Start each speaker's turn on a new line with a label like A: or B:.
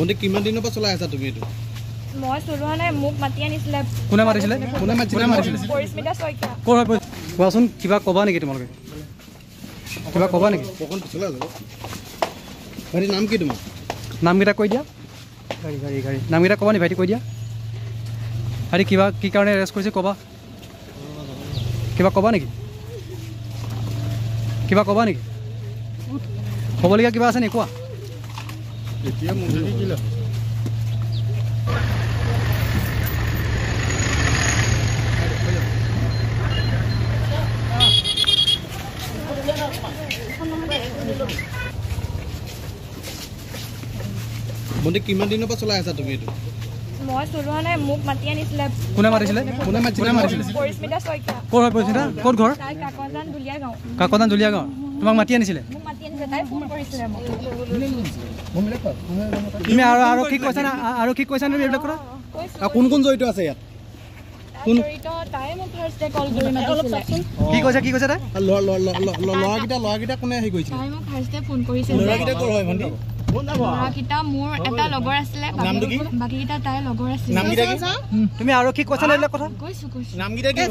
A: বন্ধু কিমান দিনৰ পৰা চলাই আছা তুমি এইটো?
B: মই চলোৱা নাই, মোক মাতি আনিছিলে।
C: কোনে মাৰিছিলে?
B: পৰিস্মিতা শইকীয়া।
C: ক'ৰ হয় কোৱাচোন, কিবা ক'বা নেকি তোমালোকে? কিবা ক'বা নেকি?
A: পকন চলাই যাব। ভাইটি নাম কি তোমাৰ?
C: নামকেইটা কৈ দিয়া। গাড়ী নামকেইটা ক'বা নি ভাইটি, কৈ দিয়া। ভাইটি কিবা কি কাৰণে এৰেষ্ট কৰিছে ক'বা। কিবা ক'বা নেকি? কিবা ক'বা নেকি? ক'বলগীয়া কিবা আছে নি কোৱা?
A: এতিয়া মুঠি কিলা বন্ধু কিমান দিনৰ পৰা চলাই আছা তুমি এইটো?
B: মই চলোৱা নাই, মোক মাতি আনিছিলে।
C: কোনে মাৰিছিলে?
B: পৰিস্মিতা শইকীয়া।
C: ক'ৰ হয় পৰিস্মিতা? ক'ত ঘৰ?
B: তাই কাকজান দুলীয়া গাঁও।
C: কাকজান দুলীয়া গাঁও। তোমাক মাতি আনিছিলে?
B: মোক মাতি আনিছিলে, তাই ফোন কৰিছিলে মোক।
C: তুমি আৰক্ষীক কৈছা না? আৰক্ষীক কৈছা নে এইবিলাক কথা?
A: আৰু কোন কোন জড়িত আছে ইয়াত?
B: তাই মোক ফাৰ্ষ্টে কল কৰি মাতিছিলে।
C: কি কৈছে তাই?
A: ল'ৰাকেইটা কোনে হেৰি কৰিছিলে?
B: তাই মোক ফাৰ্ষ্টে ফোন কৰিছিলে।
A: ল'ৰাকেইটা ক'ৰ হয় ভণ্টি?
B: ল'ৰাকেইটা মোৰ এটা লগৰ আছিলে, বাকীকেইটা তাইৰ লগৰ আছিলে।
A: নামকেইটা কি?
C: তুমি আৰক্ষীক কৈছা নে এইবিলাক কথা?
B: কৈছো।
A: নামকেইটা কি?